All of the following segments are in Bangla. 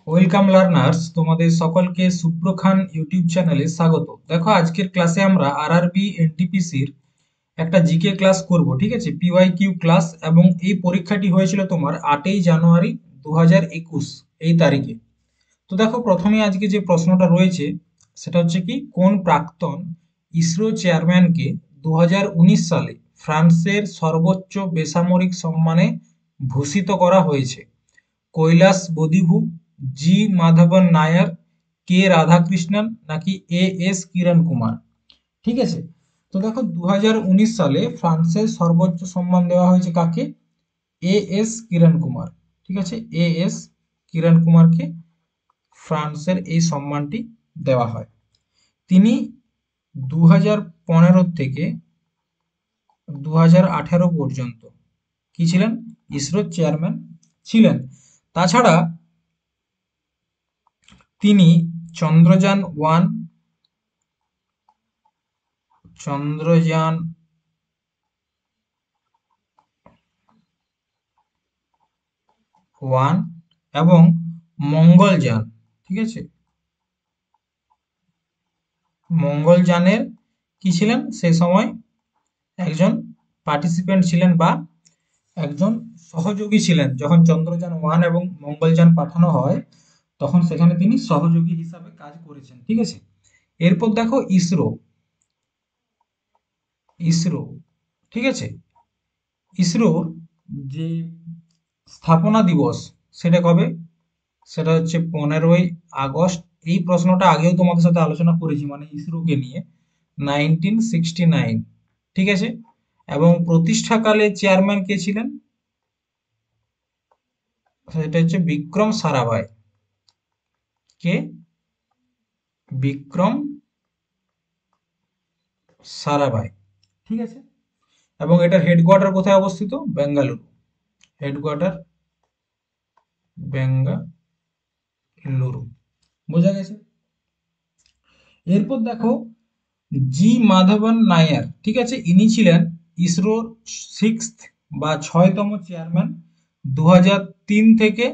ওয়েলকাম লার্নার্স, তোমাদের সকলকে সুপ্রখান ইউটিউব চ্যানেলে স্বাগত। দেখো, আজকের ক্লাসে আমরা আরআরবি এনটিপিসির একটা জিকে ক্লাস করব। ঠিক আছে, পিওয়াইকিউ ক্লাস। এবং এই পরীক্ষাটি হয়েছিল তোমার 8ই জানুয়ারি 2021 এই তারিখে। তো দেখো, প্রথমে আজকে যে প্রশ্নটা রয়েছে সেটা হচ্ছে কি, কোন প্রাক্তন ইসরো চেয়ারম্যানকে 2019 সালে ফ্রান্সের সর্বোচ্চ বেসামরিক সম্মানে ভূষিত করা হয়েছে? কৈলাস বদিভু, জি মাধবন নায়ার, কে রাধাকৃষ্ণন, নাকি এস কিরণ কুমার? ঠিক আছে। তো দেখো, 2019 সালে ফ্রান্সের সর্বোচ্চ সম্মান দেওয়া হয়েছে কাকে? এস কিরণ কুমার। ঠিক আছে, এস কিরণ কুমারকে ফ্রান্সের এই সম্মানটি দেওয়া হয়। তিনি 2015 থেকে 2018 পর্যন্ত কি ছিলেন? ইসরোর চেয়ারম্যান ছিলেন। তাছাড়া তিনি চন্দ্রযান 1, চন্দ্রযান 1 এবং মঙ্গলযান, ঠিক আছে, মঙ্গলযানের কি ছিলেন সেই সময়? একজন পার্টিসিপেন্ট ছিলেন বা একজন সহযোগী ছিলেন। যখন চন্দ্রযান 1 এবং মঙ্গলযান পাঠানো হয় তখন সেখানে তিনি সহযোগী হিসাবে কাজ করেছেন। ঠিক আছে। এরপর দেখো, ইসরো। ইসরো, ঠিক আছে, ইসরোর যে স্থাপনা দিবস সেটা কবে? সেটা হচ্ছে 15ই আগস্ট। এই প্রশ্নটা আগেও তোমাদের সাথে আলোচনা করেছি, মানে ইসরোকে নিয়ে, 1969। ঠিক আছে। এবং প্রতিষ্ঠাকালে চেয়ারম্যান কে ছিলেন? সেটা হচ্ছে বিক্রম সারাভাই। কে? বিক্রম সারাভাই। ঠিক আছে। এবং এটার হেডকোয়ার্টার কোথায় অবস্থিত? বেঙ্গালুরু। হেডকোয়ার্টার বেঙ্গালুরু। বোঝা গেছে? এরপর দেখো, জি মাধবন নায়ার, ঠিক আছে, ইনি ছিলেন ইসরোর 6th বা 6তম চেয়ারম্যান। 2003 থেকে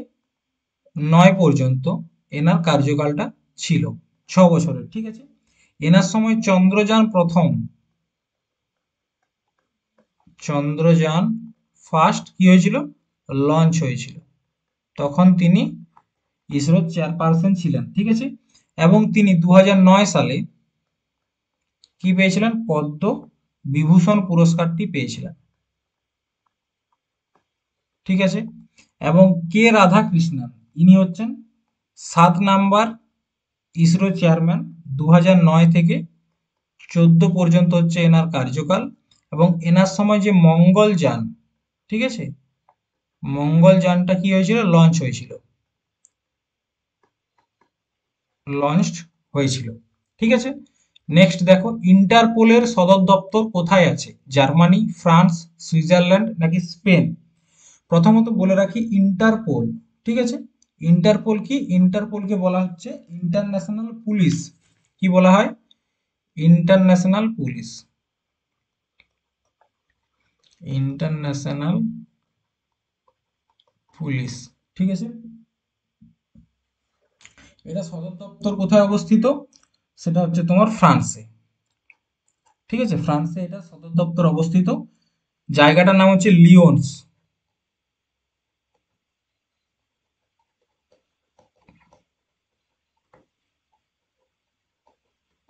9 পর্যন্ত এনার কার্যকালটা ছিল, 6 বছরের। ঠিক আছে। এনার সময় চন্দ্রযান ফার্স্ট কি হয়েছিল? লঞ্চ হয়েছিল। তখন তিনি ইসরোর চেয়ারপারসন ছিলেন। ঠিক আছে। এবং তিনি 2009 সালে কি পেয়েছিলেন? পদ্ম বিভূষণ পুরস্কারটি পেয়েছিলেন। ঠিক আছে। এবং কে রাধাকৃষ্ণন, ইনি হচ্ছেন 7 নাম্বার ইসরো চেয়ারম্যান। 2009 থেকে 14 পর্যন্ত হচ্ছে এনার কার্যকাল। এবং এনার সময় যে মঙ্গলযান, ঠিক আছে, মঙ্গলযানটা কি হয়েছিল? লঞ্চ হয়েছিল। লঞ্চড হয়েছিল। ঠিক আছে। নেক্সট দেখো, ইন্টারপোলের সদর দপ্তর কোথায় আছে? জার্মানি, ফ্রান্স, সুইজারল্যান্ড, নাকি স্পেন? প্রথমত বলে রাখি, ইন্টারপোল, ঠিক আছে, ইন্টারপোল কি? ইন্টারপোলকে বলা হচ্ছে ইন্টারন্যাশনাল পুলিশ। কি বলা হয়? International police. International police. ঠিক আছে। এটা সদর দপ্তর কোথায় অবস্থিত? সেটা হচ্ছে তোমার ফ্রান্সে। ঠিক আছে, ফ্রান্সে এটা সদর দপ্তর অবস্থিত। জায়গাটার নাম হচ্ছে লিওন্স।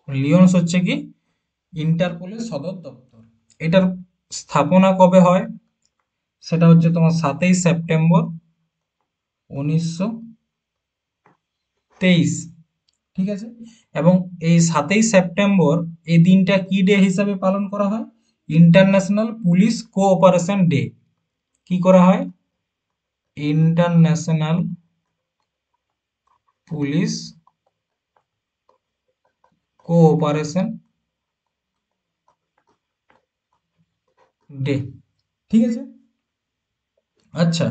লিওন্স হচ্ছে কি ইন্টারপোলের সদর দপ্তর। এটার স্থাপনা কবে হয়? সেটা হচ্ছে তোমার 7ই সেপ্টেম্বর 1923। ঠিক আছে। এবং এই 7ই সেপ্টেম্বর এই দিনটা কি ডে হিসাবে পালন করা হয়? International police cooperation day. কি করা হয়? International police cooperation day. ঠিক আছে। আচ্ছা,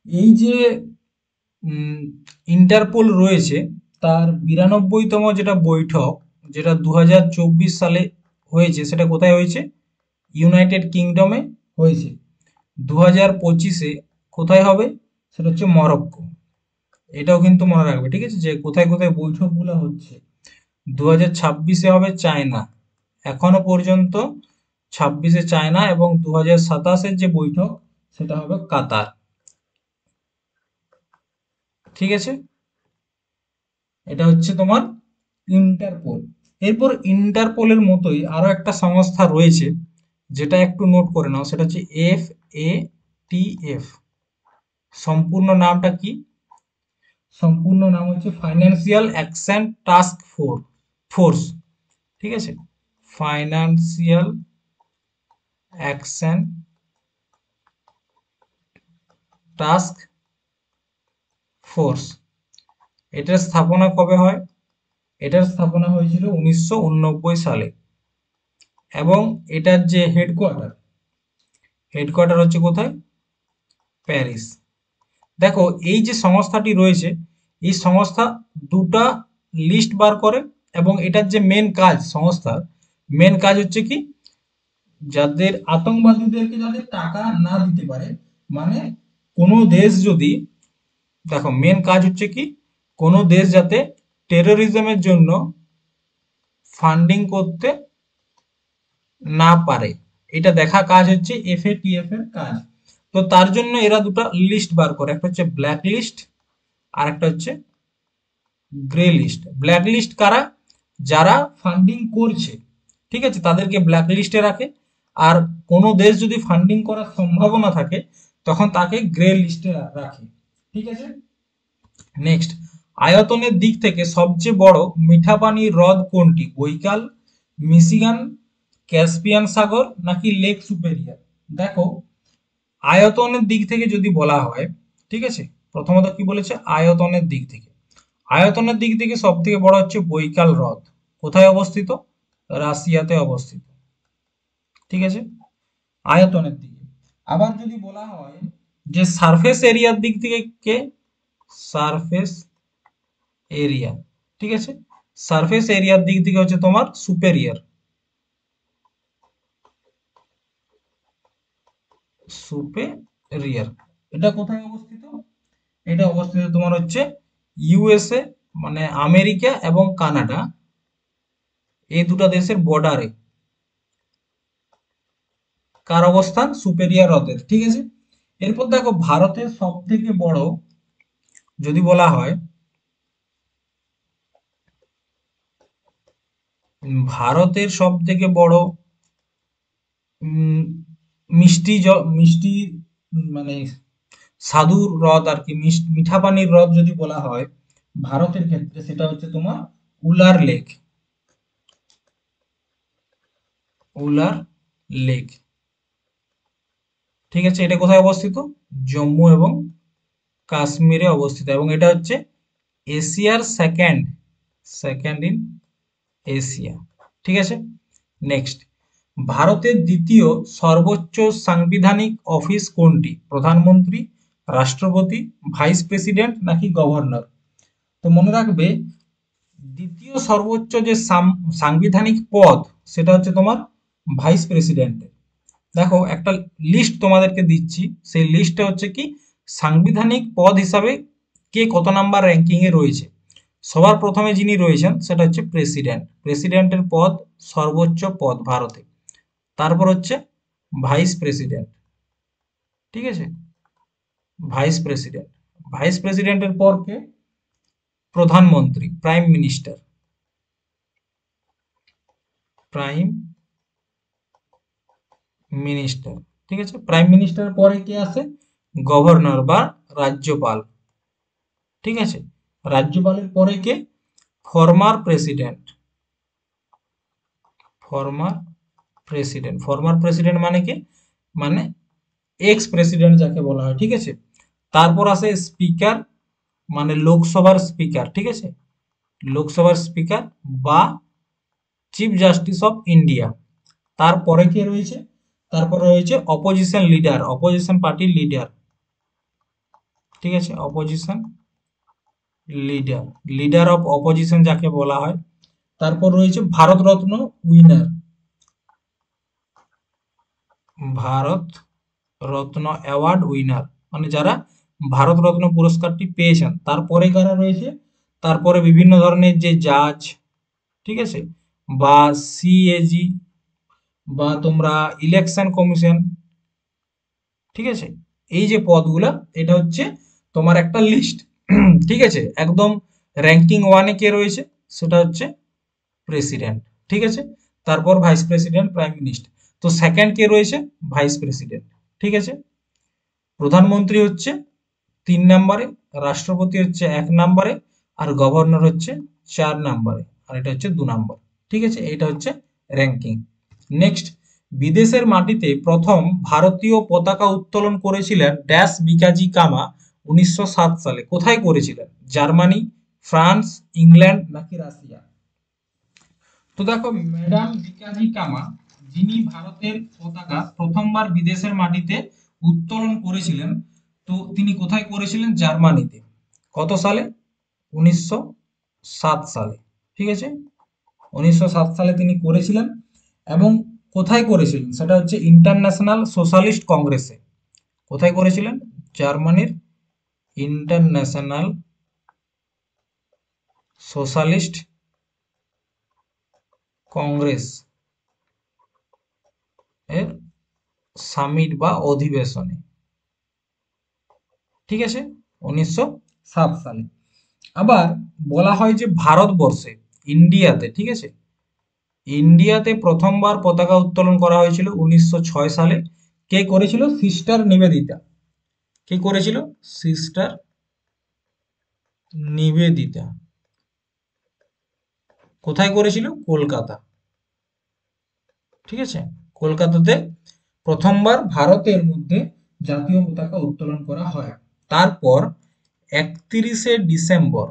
এই যে ইন্টারপোল রয়েছে, তার 92তম যেটা বৈঠক, যেটা 2024 সালে হয়েছে, সেটা কোথায় হয়েছে? ইউনাইটেড কিংডমে হয়েছে। 2025-এ কোথায় হবে? সেটা হচ্ছে মরক্কো। এটাও কিন্তু মনে রাখবে, ঠিক আছে, যে কোথায় কোথায় বৈঠকগুলো হচ্ছে। 2026-এ হবে চায়না, এখনো পর্যন্ত 26-এ চায়না, এবং 2027-এর যে বৈঠক সেটা হবে কাতার। ঠিক আছে, এটা হচ্ছে তোমার ইন্টারপোল। এরপর ইন্টারপোলের মতোই আরো একটা সংস্থা রয়েছে, যেটা একটু নোট করে নাও, সেটা হচ্ছে FATF। সম্পূর্ণ নামটা কি? সম্পূর্ণ নাম হচ্ছে ফাইন্যান্সিয়াল অ্যাকশন টাস্ক ফোর্স। ঠিক আছে, ফাইন্যান্সিয়াল অ্যাকশন টাস্ক ফোর্স। এটার স্থাপনা কবে হয়? এটার স্থাপনা হয়েছিল 1989 সালে, এবং এটার যে হেডকোয়ার্টার হচ্ছে কোথায়? প্যারিস। দেখো, এই যে সংস্থাটি রয়েছে, এই সংস্থা দুটা লিস্ট বার করে, এবং এটার যে মেন কাজ, সংস্থার মেন কাজ হচ্ছে কি, যাদের আতঙ্কবাদীদেরকে যাতে টাকা না দিতে পারে, মানে কোনো দেশ যদি, দেখো মেন কাজ হচ্ছে কি, কোনো দেশ যাতে টেরোরিজমের জন্য ফান্ডিং করতে না পারে, এটা দেখা কাজ হচ্ছে FATF এর কাজ। তো তার জন্য এরা দুটো লিস্ট বার করে, একটা হচ্ছে ব্ল্যাক লিস্ট আর একটা হচ্ছে গ্রে লিস্ট। ব্ল্যাক লিস্ট কারা? যারা ফান্ডিং করছে, ঠিক আছে, তাদেরকে ব্ল্যাক লিস্টে রাখে। আর কোনো দেশ যদি ফান্ডিং করার সম্ভাবনা থাকে, তখন তাকে গ্রে লিস্টে রাখে। ঠিক আছে, নেক্সট, আয়তনের দিক থেকে সবচেয়ে বড় মিঠা পানির হ্রদ কোনটি? বৈকাল, মিশিগান, ক্যাসপিয়ান সাগর, নাকি লেক সুপেরিয়ার? দেখো, আয়তনের দিক থেকে যদি বলা হয়, ঠিক আছে, প্রথমত কি বলেছে? আয়তনের দিক থেকে, আয়তনের দিক থেকে সব থেকে বড় হচ্ছে বৈকাল হ্রদ। কোথায় অবস্থিত? রাশিয়াতে অবস্থিত। ঠিক আছে, আয়তনের দিকে। আবার যদি বলা হয় যে সারফেস এরিয়ার দিক থেকে, কে? সারফেস এরিয়া, ঠিক আছে, সারফেস এরিয়ার দিক থেকে হচ্ছে তোমার সুপেরিয়ার। সুপেরিয়ার, এটা কোথায় অবস্থিত? এটা অবস্থিত তোমার হচ্ছে USA, মানে আমেরিকা এবং কানাডা, এই দুটো দেশের বর্ডারে কার অবস্থান? সুপেরিয়ার হ্রদের। ঠিক আছে, এরপর দেখো, ভারতের সব থেকে বড় যদি বলা হয়, ভারতের সব থেকে বড় উম, মিষ্টি মানে স্বাদু হ্রদ আর কি, মিঠা পানির হ্রদ যদি বলা হয় ভারতের ক্ষেত্রে, সেটা হচ্ছে তোমার উলার লেক। উলার লেক, ঠিক আছে, এটা কোথায় অবস্থিত? জম্মু এবং কাশ্মীরে অবস্থিত, এবং এটা হচ্ছে এশিয়ার সেকেন্ড সেকেন্ড ইন এশিয়া। ঠিক আছে, নেক্সট, ভারতের দ্বিতীয় সর্বোচ্চ সাংবিধানিক অফিস কোনটি? প্রধানমন্ত্রী, রাষ্ট্রপতি, ভাইস প্রেসিডেন্ট, নাকি গভর্নর? তো মনে রাখবে, দ্বিতীয় সর্বোচ্চ যে সাংবিধানিক পদ, সেটা হচ্ছে তোমার ভাইস প্রেসিডেন্টের। দেখো, একটা লিস্ট তোমাদেরকে দিচ্ছি, সেই লিস্টে হচ্ছে কি সাংবিধানিক পদ হিসাবে কে কত নাম্বার র্যাঙ্কিং এ রয়েছে। সবার প্রথমে যিনি রয়েছেন সেটা হচ্ছে প্রেসিডেন্ট। প্রেসিডেন্টের পদ সর্বোচ্চ পদ ভারতে। তারপর হচ্ছে ভাইস প্রেসিডেন্ট। ঠিক আছে, ভাইস প্রেসিডেন্ট। ভাইস প্রেসিডেন্টের পর কে? প্রধানমন্ত্রী, প্রাইম মিনিস্টার। প্রাইম মিনিস্টার, ঠিক আছে, প্রাইম মিনিস্টারের পরে কে আসে? গভর্নর বা রাজ্যপাল। ঠিক আছে, রাজ্যপালের পরে কে? Former president. Former president, former president মানে কি? মানে এক্স প্রেসিডেন্ট যাকে বলা হয়। ঠিক আছে, তারপর আসে স্পিকার, মানে লোকসভার স্পিকার। ঠিক আছে, লোকসভার স্পিকার বা চিফ জাস্টিস অফ ইন্ডিয়া। তারপরে কে রয়েছে? তারপরে রয়েছে অপোজিশন লিডার, অপোজিশন পার্টির লিডার। ঠিক আছে, opposition leader, leader of opposition যাকে বলা হয়। তারপর রয়েছে Bharat Ratna winner, Bharat Ratna award winner, মানে যারা ভারতরত্ন পুরস্কারটি পেয়েছেন। তারপরে কারা রয়েছে, তারপরে বিভিন্ন ধরনের যে জাজ, ঠিক আছে, বা সিএজি, বা তোমরা ইলেকশন কমিশন, ঠিক আছে, এই যে পদগুলা, এটা হচ্ছে তোমার একটা লিস্ট। ঠিক আছে, একদম র্যাঙ্কিং ওয়ানে কে রয়েছে, সেটা হচ্ছে প্রেসিডেন্ট, ঠিক আছে, তারপর ভাইস প্রেসিডেন্ট, প্রাইম মিনিস্টার। তো সেকেন্ড কে রয়েছে, ভাইস প্রেসিডেন্ট, ঠিক আছে। প্রধানমন্ত্রী হচ্ছে 3 নম্বরে, রাষ্ট্রপতি হচ্ছে 1 নম্বরে, আর গভর্নর হচ্ছে 4 নম্বরে, আর এটা হচ্ছে 2 নম্বর, ঠিক আছে। এটা হচ্ছে র্যাঙ্কিং। নেক্সট, বিদেশের মাটিতে প্রথম ভারতীয় পতাকা উত্তোলন করেছিলেন ড্যাশ বিকাজি কামা 1907 সালে। কোথায় করেছিলেন? জার্মানি, ফ্রান্স, ইংল্যান্ড নাকি রাশিয়া? তো দেখো, ম্যাডাম ভিকাজি কামা, যিনি ভারতের পতাকা প্রথমবার বিদেশের মাটিতে উত্তোলন করেছিলেন, তো তিনি কোথায় করেছিলেন? জার্মানিতে। কত সালে? 1907 সালে, ঠিক আছে, 1907 সালে তিনি করেছিলেন। এবং কোথায় করেছিলেন? সেটা হচ্ছে ইন্টারন্যাশনাল সোশ্যালিস্ট কংগ্রেসে। কোথায় করেছিলেন? জার্মানির ইন্টারন্যাশনাল সোশ্যালিস্ট কংগ্রেস এর সামিট বা অধিবেশনে, ঠিক আছে, 1907 সালে। আবার বলা হয় যে ভারতবর্ষে, ইন্ডিয়াতে, ঠিক আছে, ইন্ডিয়াতে প্রথমবার পতাকা উত্তোলন করা হয়েছিল 1906 সালে। কে করেছিল? সিস্টার নিবেদিতা। কে করেছিল? সিস্টার নিবেদিতা। কোথায় করেছিল? কলকাতা, ঠিক আছে, কলকাতাতে প্রথমবার ভারতের মধ্যে জাতীয় পতাকা উত্তোলন করা হয়। তারপর 31শে ডিসেম্বর,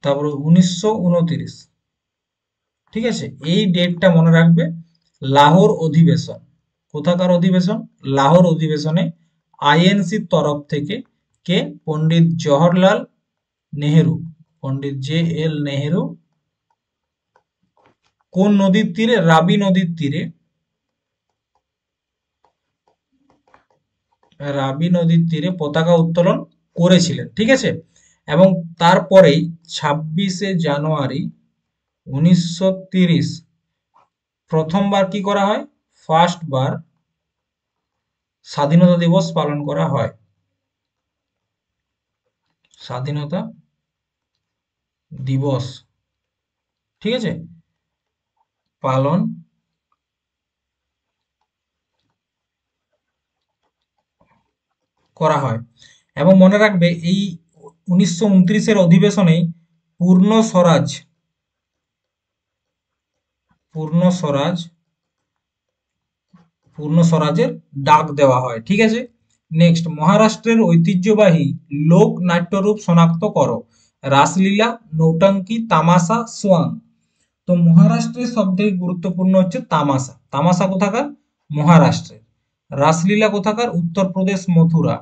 তারপর 1929, ঠিক আছে, এই ডেটটা মনে রাখবে। লাহোর অধিবেশন। কোথাকার অধিবেশন? লাহোর অধিবেশনে আইএনসির তরফ থেকে কে? পণ্ডিত জওহরলাল নেহেরু, পণ্ডিত JL নেহেরু কোন নদীর তীরে? রাবি নদীর তীরে, রাবি নদীর তীরে পতাকা উত্তোলন করেছিলেন, ঠিক আছে। এবং তারপরেই 26শে জানুয়ারি 1930 প্রথমবার কি করা হয়? ফার্স্ট বার স্বাধীনতা দিবস পালন করা হয়। স্বাধীনতা দিবস, ঠিক আছে, পালন করা হয়। এবং মনে রাখবে, এই 1929-এর অধিবেশনেই পূর্ণ স্বরাজ, পূর্ণ স্বরাজ, পূর্ণ স্বরাজের ডাক দেওয়া হয়, ঠিক আছে। নেক্সট, মহারাষ্ট্রের ঐতিহ্যবাহী লোক নাট্যরূপ শনাক্ত করো। রাসলীলা, নৌটঙ্কি, তামাশা, সোয়াং। তো মহারাষ্ট্রের সব থেকে গুরুত্বপূর্ণ হচ্ছে তামাশা। তামাশা কোথাকার? মহারাষ্ট্রের। রাসলীলা কোথাকার? উত্তরপ্রদেশ, মথুরা।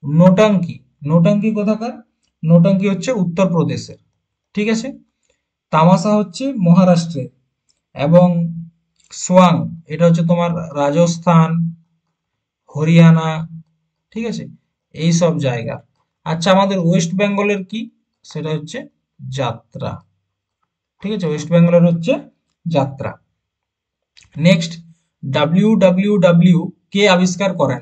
নোটাঙ্কি, নোটাঙ্কি কোথাকার? নোটাঙ্কি হচ্ছে উত্তরপ্রদেশের, ঠিক আছে। তামাশা হচ্ছে মহারাষ্ট্রের। এবং সোয়াং, এটা হচ্ছে তোমার রাজস্থান, হরিয়ানা, ঠিক আছে, এই সব জায়গা। আচ্ছা, আমাদের ওয়েস্ট বেঙ্গলের কি? সেটা হচ্ছে যাত্রা, ঠিক আছে, ওয়েস্ট বেঙ্গলের হচ্ছে যাত্রা। নেক্সট, WWW কে আবিষ্কার করেন?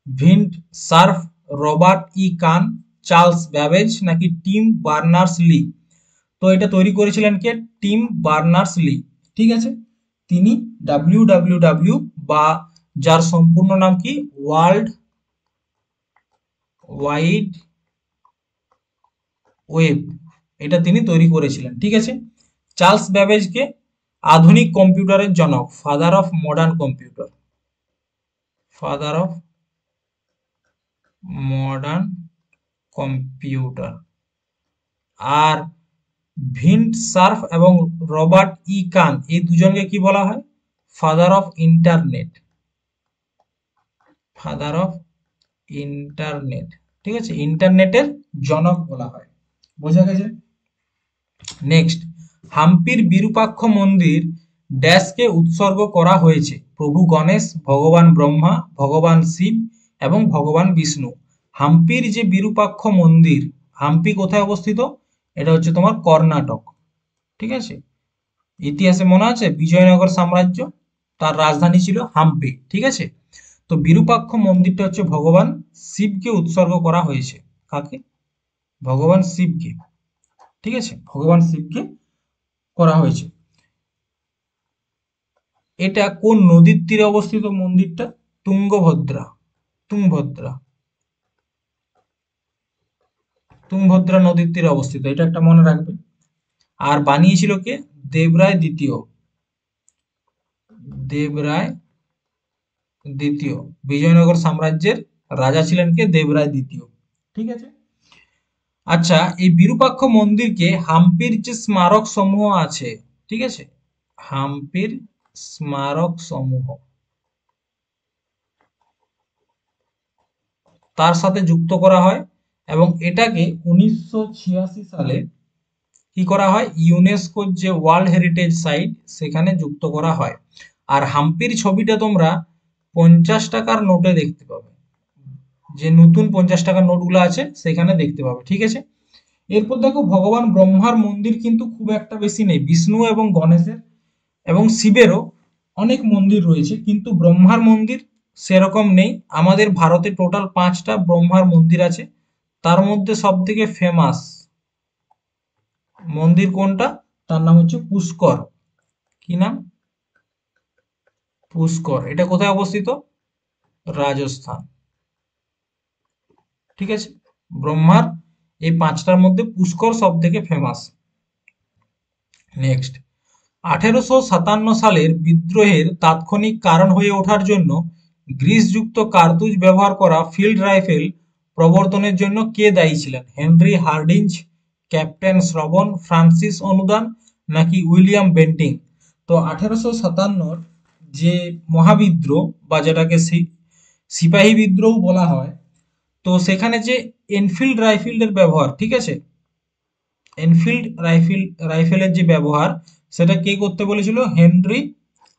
ভিন্ট সার্ফ, রবার্ট কান, চার্লস ব্যাবেজ নাকি টিম বার্নার্স লি? তো এটা তৈরি করেছিলেন কে? টিম বার্নার্স লি, ঠিক আছে। তিনি WWW, বা যার সম্পূর্ণ নাম কি, ওয়ার্ল্ড ওয়াইড ওয়েব, এটা তিনি তৈরি করেছিলেন, ঠিক আছে। চার্লস ব্যাবেজকে আধুনিক কম্পিউটারের জনক, father of modern computer, father of modern computer. আর ভিন্ট সার্ফ এবং রবার্ট কান, এই দুজনকে কি বলা হয়? Father of internet, father of internet, ঠিক আছে, ইন্টারনেটের জনক বলা হয়। বোঝা গেছে? নেক্সট, হাম্পির বিরূপাক্ষ মন্দির ড্যাশকে উৎসর্গ করা হয়েছে? প্রভু গণেশ, ভগবান ব্রহ্মা, ভগবান শিব, এবং ভগবান বিষ্ণু। হাম্পির যে বিরূপাক্ষ মন্দির, হাম্পি কোথায় অবস্থিত? এটা হচ্ছে তোমার কর্ণাটক। ঠিক আছে, ইতিহাসে মনে আছে বিজয়নগর সাম্রাজ্য, তার রাজধানী ছিল হাম্পি। ঠিক আছে, তো বিরূপাক্ষ মন্দিরটা হচ্ছে ভগবান শিবকে উৎসর্গ করা হয়েছে। কাকে? ভগবান শিবকে। ঠিক আছে, ভগবান শিবকে করা হয়েছে। এটা কোন নদীর তীরে অবস্থিত মন্দিরটা? তুঙ্গভদ্রা। তুঙ্গভদ্রা, তুঙ্গভদ্রা নদীর তীরে অবস্থিত, এটা একটা মনে রাখবে। আর বানিয়েছিল কে? দেবরায় দ্বিতীয়। দেবরায় দ্বিতীয়, বিজয়নগর সাম্রাজ্যের রাজা ছিলেন কে? দেবরায় দ্বিতীয়। ঠিক আছে, আচ্ছা, এই বিরূপাক্ষ মন্দিরকে হাম্পির যে স্মারক সমূহ আছে, ঠিক আছে, হাম্পির স্মারক সমূহ তার সাথে যুক্ত করা হয় এবং এটাকে 1986 সালে কি করা হয়? ইউনেস্কোর যে ওয়ার্ল্ড হেরিটেজ সাইট সেখানে যুক্ত করা হয়। আর হাম্পির ছবিটা তোমরা 50 টাকার নোটে দেখতে পাবে, যে নতুন 50 টাকার নোটগুলো আছে সেখানে দেখতে পাবে। ঠিক আছে, এরপর দেখো ভগবান ব্রহ্মার মন্দির কিন্তু খুব একটা বেশি নেই। বিষ্ণু এবং গণেশের এবং শিবেরও অনেক মন্দির রয়েছে, কিন্তু ব্রহ্মার মন্দির সেরকম নেই। আমাদের ভারতে টোটাল 5টা ব্রহ্মার মন্দির আছে, তার মধ্যে সব থেকে ফেমাস মন্দির কোনটা? তার নাম হচ্ছে পুষ্কর। কি নাম? পুষ্কর। এটা কোথায় অবস্থিত? রাজস্থান। ঠিক আছে, ব্রহ্মার এই 5টার মধ্যে পুষ্কর সব থেকে ফেমাস। নেক্সট, 1857 সালের বিদ্রোহের তাৎক্ষণিক কারণ হয়ে ওঠার জন্য গ্রিসযুক্ত কার্তুজ ব্যবহার করা ফিল্ড রাইফেল প্রবর্তনের জন্য কে দায়ী ছিলেন? হেনরি হার্ডিঞ্জ, ক্যাপ্টেন শ্রবণ, ফ্রান্সিস অনুদান, নাকি উইলিয়াম বেন্টিং? তো 1857 যে মহাবিদ্রোহ বা যেটাকে সিপাহী বিদ্রোহ বলা হয়, তো সেখানে যে এনফিল্ড রাইফেলের ব্যবহার, ঠিক আছে, এনফিল্ড রাইফেলের যে ব্যবহার সেটা কে করতে বলেছিল? Henry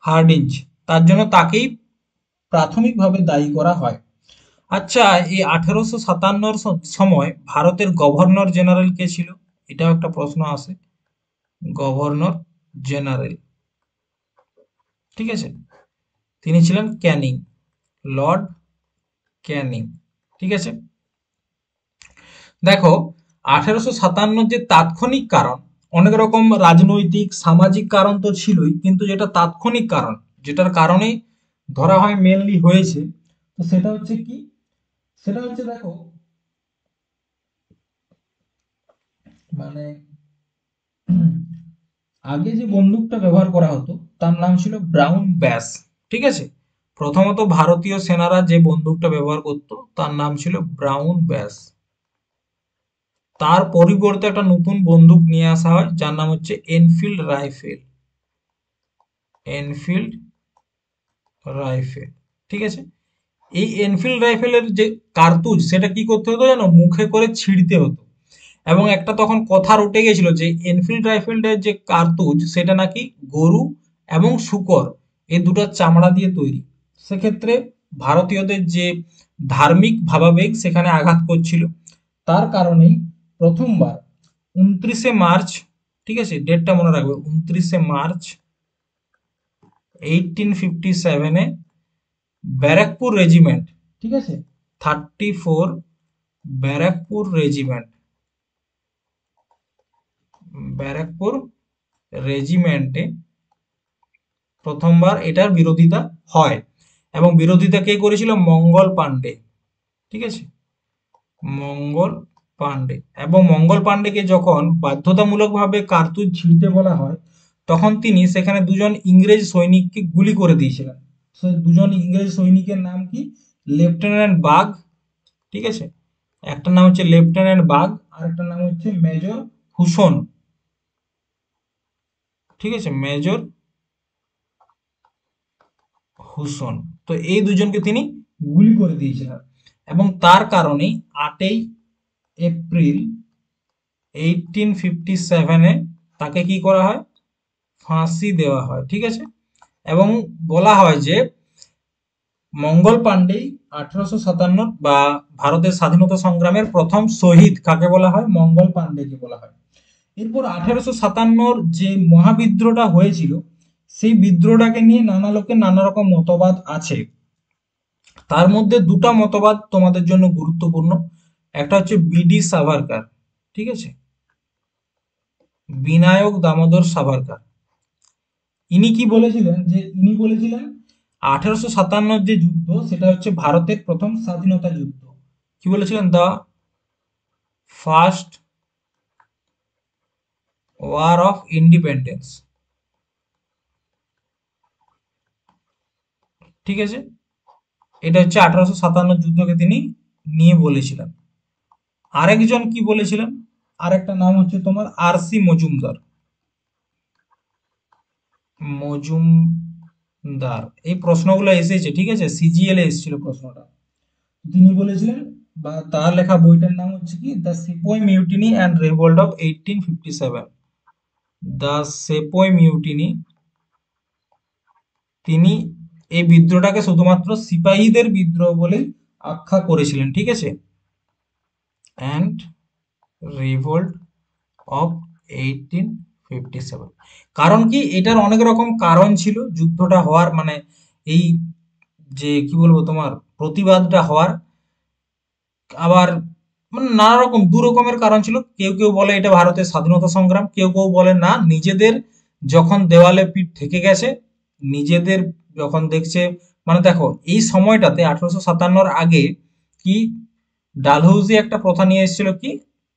Hardinge. তার জন্য তাকেই প্রাথমিকভাবে দায়ী করা হয়। আচ্ছা, এই 1857 সময় ভারতের গভর্নর জেনারেল কে ছিল? এটাও একটা প্রশ্ন আসে। গভর্নর জেনারেল, ঠিক আছে, তিনি ছিলেন ক্যানিং, লর্ড ক্যানিং। ঠিক আছে, দেখো 1857 যে তাৎক্ষণিক কারণ, অনেক রকম রাজনৈতিক সামাজিক কারণ তো ছিলই, কিন্তু যেটা তাৎক্ষণিক কারণ, যেটার কারণে ধরা হয় মেনলি হয়েছে, তো সেটা হচ্ছে কি? সেটা হচ্ছে দেখো, মানে আগে যে বন্দুকটা ব্যবহার করা হতো তার নাম ছিল ব্রাউন ব্যাস। ঠিক আছে, প্রথমত ভারতীয় সেনারা যে বন্দুকটা ব্যবহার করত তার নাম ছিল ব্রাউন ব্যাস। তার পরিবর্তে একটা নতুন বন্দুক নিয়ে আসা হয় যার নাম হচ্ছে এনফিল্ড রাইফেল। এনফিল্ড রাইফেল, ঠিক আছে। এই এনফিল্ড রাইফেলের যে কার্তুজ সেটা কি করতে হতো জানো? মুখে করে ছিঁড়তে হতো। এবং একটা তখন কথা উঠে গেছিল যে এনফিল্ড রাইফেলের যে কার্তুজ সেটা নাকি গরু এবং শূকর এই দুটো চামড়া দিয়ে তৈরি। সেক্ষেত্রে ভারতীয়দের যে ধার্মিক ভাবাবেগ সেখানে আঘাত করছিল, তার কারণেই প্রথমবার 29শে মার্চ, ঠিক আছে, ডেটটা মনে রাখবে, 29শে মার্চ 1857 ব্যারাকপুর রেজিমেন্ট, ঠিক আছে, 34 ব্যারাকপুর রেজিমেন্ট, ব্যারাকপুর রেজিমেন্টে প্রথমবার এটার বিরোধিতা হয়। এবং বিরোধিতা কে করেছিল? মঙ্গল পাণ্ডে। ঠিক আছে, মঙ্গল পাণ্ডে। এবং মঙ্গল পাণ্ডেকে যখন বাধ্যতামূলকভাবে কার্তুজ ছিঁড়তে বলা হয়, তখন তিনি সেখানে দুজন ইংরেজ সৈনিককে গুলি করে দিয়েছিলেন। সেই দুজন ইংরেজ সৈনিকের নাম কি? লেফটেন্যান্ট বাগ, ঠিক আছে, একটা নাম হচ্ছে লেফটেন্যান্ট বাগ আর একটা নাম হচ্ছে মেজর হুসন। ঠিক আছে, মেজর হুসন। তো এই দুজনকে তিনি গুলি করে দিয়েছিলেন এবং তার কারণেই 8 এপ্রিল 1857 তাকে কি করা হয়? ফাঁসি দেওয়া হয়। ঠিক আছে, এবং বলা হয় যে মঙ্গল পাণ্ডেই 1857 বা ভারতের স্বাধীনতা সংগ্রামের প্রথম শহীদ কাকে বলা হয়? মঙ্গল পাণ্ডেকে বলা হয়। এরপর 1857 যে মহাবিদ্রোহটা হয়েছিল, সেই বিদ্রোহটাকে নিয়ে নানা লোকের নানা রকম মতবাদ আছে। তার মধ্যে দুটা মতবাদ তোমাদের জন্য গুরুত্বপূর্ণ। একটা হচ্ছে বিডি সাভারকার, ঠিক আছে, বিনায়ক দামোদর সাভারকার। ইনি বলেছিলেন 1857 যে যুদ্ধ সেটা হচ্ছে ভারতের প্রথম স্বাধীনতা যুদ্ধ। কি বলেছিলেন? The first war of independence, ঠিক আছে। এটা হচ্ছে 1857 যুদ্ধকে তিনি নিয়ে বলেছিলেন। আরেকজন কি বলেছিলেন? আরেকটা নাম হচ্ছে তোমার আর.সি. মজুমদার। মজুমদার, এই প্রশ্নগুলো এসেছে, ঠিক আছে, সিজিএল এ এসেছিল প্রশ্নটা। তিনি বলেছিলেন, বা তার লেখা বইটার নাম হচ্ছে কি, the sepoy mutiny and revolt of 1857। The sepoy mutiny. তিনি এই বিদ্রোহটাকে শুধুমাত্র সিপাহীদের বিদ্রোহ বলে আখ্যা করেছিলেন, ঠিক আছে, অ্যান্ড রিভোল্ট অফ 1857। কারণ কি, এটার অনেক রকম কারণ ছিল যুদ্ধটা হওয়ার, মানে এই যে কি বলবো তোমার প্রতিবাদটা হওয়ার। আবার মানে নানা রকম দু রকমের কারণ ছিল। কেউ কেউ বলে এটা ভারতের স্বাধীনতা সংগ্রাম, কেউ কেউ বলে না, নিজেদের যখন দেওয়ালে পিঠ ঠেকে গেছে, নিজেদের যখন দেখছে, মানে দেখো এই সময়টাতে 1857 আগে কি ডালহৌসি একটা প্রথা নিয়ে এসেছিল, কি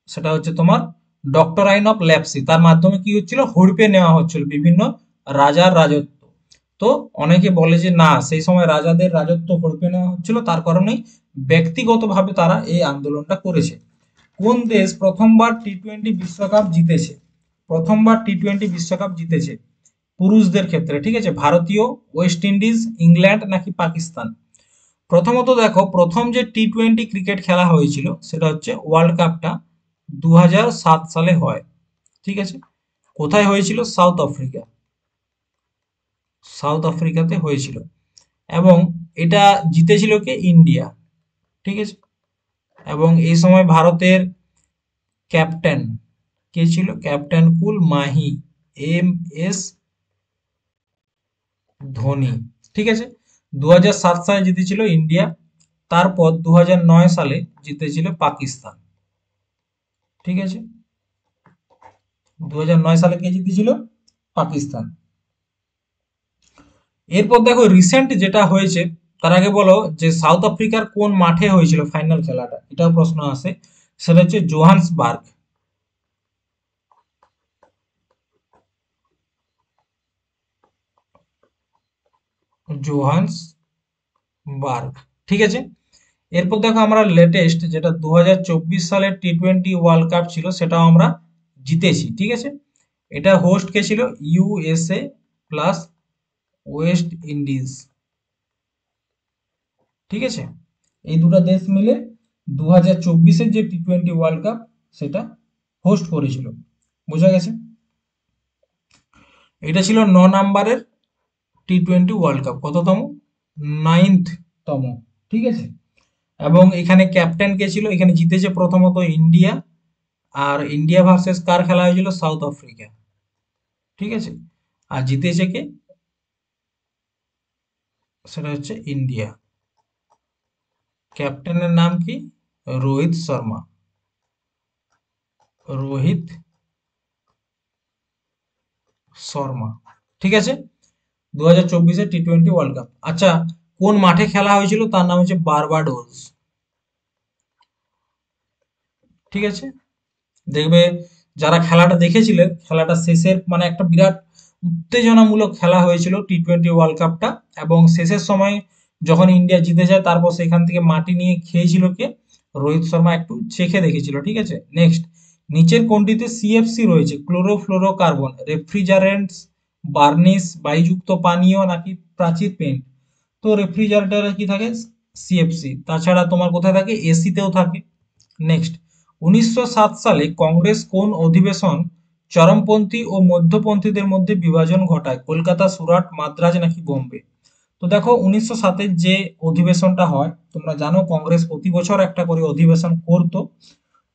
সেটা হচ্ছে তোমার ডক্টরাইন অফ ল্যাপসি। তার মাধ্যমে কি হচ্ছিল, হড়পে নেওয়া হচ্ছিল বিভিন্ন রাজার রাজত্ব। তো অনেকে বলে যে না, সেই সময় রাজাদের রাজত্ব হড়পে নেওয়া হচ্ছিল, তার কারণেই ব্যক্তিগতভাবে তারা এই আন্দোলনটা করেছে। কোন দেশ প্রথমবার টি-20 বিশ্বকাপ জিতেছে? প্রথমবার টি-20 বিশ্বকাপ জিতেছে পুরুষদের ক্ষেত্রে, ঠিক আছে, ভারতীয়, ওয়েস্ট ইন্ডিজ, ইংল্যান্ড নাকি পাকিস্তান? প্রথমত দেখো, প্রথম যে টি-20 ক্রিকেট খেলা হয়েছিল সেটা হচ্ছে ওয়ার্ল্ড কাপটা 2007 সালে হয়, ঠিক আছে। কোথায় হয়েছিল? South Africa. সাউথ আফ্রিকাতে হয়েছিল, এবং এটা জিতেছিল কে? ইন্ডিয়া, ঠিক আছে। এবং এই সময় ভারতের ক্যাপ্টেন কে ছিল? ক্যাপ্টেন কুল মাহি, MS ধোনি, ঠিক আছে। 2007 সালে জিতেছিল ইন্ডিয়া। তারপর 2009 সালে জিতেছিল পাকিস্তান, ঠিক আছে। 2009 সালে কে জিতেছিল? পাকিস্তান। এরপর দেখো রিসেন্ট যেটা হয়েছে, তার আগে বলো যে সাউথ আফ্রিকার কোন মাঠে হয়েছিল ফাইনাল খেলাটা, এটাও প্রশ্ন আসে। সেটা হচ্ছে জোহান্সবার্গ। জোহান্সবার্গ, ঠিক আছে। এরপর দেখো আমরা লেটেস্ট যেটা 2024 সালের টি-20 ওয়ার্ল্ড কাপ ছিল, সেটাও আমরা জিতেছি, ঠিক আছে। এটা হোস্ট কে ছিল? USA প্লাস ওয়েস্ট ইন্ডিজ, ঠিক আছে। এই দুটো দেশ মিলে 2024-এর যে টি-20 ওয়ার্ল্ড কাপ সেটা হোস্ট করেছিল। বোঝা গেছে? এটা ছিল 9 নাম্বারের টি-20 ওয়ার্ল্ড কাপ। কততম? 9th তম, ঠিক আছে। এবং এখানে ক্যাপ্টেন কে ছিল? এখানে জিতেছে প্রথমত ইন্ডিয়া, আর ইন্ডিয়া ভার্সেস কার খেলা হয়েছিল? সাউথ আফ্রিকা, ঠিক আছে। আর জিতেছে কে? সেটা হচ্ছে ইন্ডিয়া। ক্যাপ্টেনের নাম কি? রোহিত শর্মা। রোহিত শর্মা, ঠিক আছে। 2024-এর টি-20 ওয়ার্ল্ড কাপ। আচ্ছা, কোন মাঠে খেলা হয়েছিল? তার নাম হচ্ছে বারবাডোস, ঠিক আছে। দেখবে যারা খেলাটা দেখেছিলেন, খেলাটা শেষের মানে একটা বিরাট উত্তেজনামূলক খেলা হয়েছিল টি-20 ওয়ার্ল্ড কাপটা। এবং শেষের সময় যখন ইন্ডিয়া জিতে যায়, তারপর সেখান থেকে মাটি নিয়ে খেয়েছিল কে? রোহিত শর্মা একটু চেখে দেখেছিল, ঠিক আছে। নেক্সট, নিচের কোনটিতে CFC রয়েছে? ক্লোরোফ্লোরোকার্বন, রেফ্রিজারেন্টস, বার্নিশ, বায়ুযুক্ত পানীয় নাকি প্রাচীর পেন্ট? তো রেফ্রিজারেটরে কি থাকে? CFC। তাছাড়া তোমার কোথায় থাকে? এসিতেও থাকে। নেক্সট, 1907 সালে কংগ্রেস কোন অধিবেশন চরমপন্থী ও মধ্যপন্থীদের মধ্যে বিভাজন ঘটায়? কলকাতা, সুরাট, মাদ্রাজ নাকি বোম্বে? তো দেখো 1907-এর যে অধিবেশনটা হয়, তোমরা জানো কংগ্রেস প্রতি বছর একটা করে অধিবেশন করতো।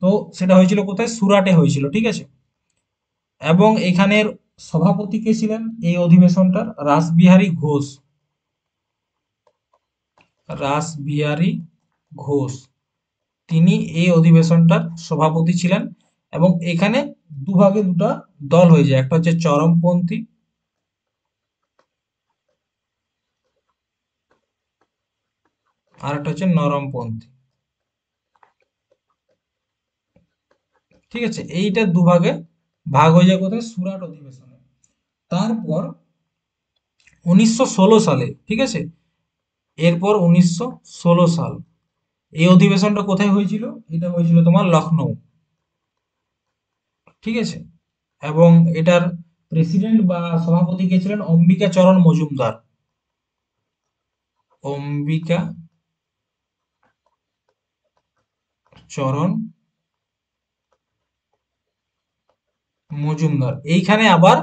তো সেটা হয়েছিল কোথায়? সুরাটে হয়েছিল, ঠিক আছে। এবং এখানের সভাপতি কে ছিলেন এই অধিবেশনটার? রাসবিহারী ঘোষ। রাসবিহারী ঘোষ, তিনি এই অধিবেশনটার সভাপতি ছিলেন। এবং এখানে দুভাগে দুটো দল হয়ে যায়, একটা হচ্ছে চরমপন্থী আর একটা হচ্ছে নরমপন্থী, ঠিক আছে। এইটা দুভাগে ভাগ হয়ে যায় কোথায়? সুরাট অধিবেশনে। তারপর 1916 সালে, ঠিক আছে, এরপর 1916 সাল, এই অধিবেশনটা কোথায় হয়েছিল? এটা হয়েছিল তোমার লখনৌ, ঠিক আছে। এবং এটার প্রেসিডেন্ট বা সভাপতি কে ছিলেন? অম্বিকা চরণ মজুমদার। অম্বিকা চরণ মজুমদার। এইখানে আবার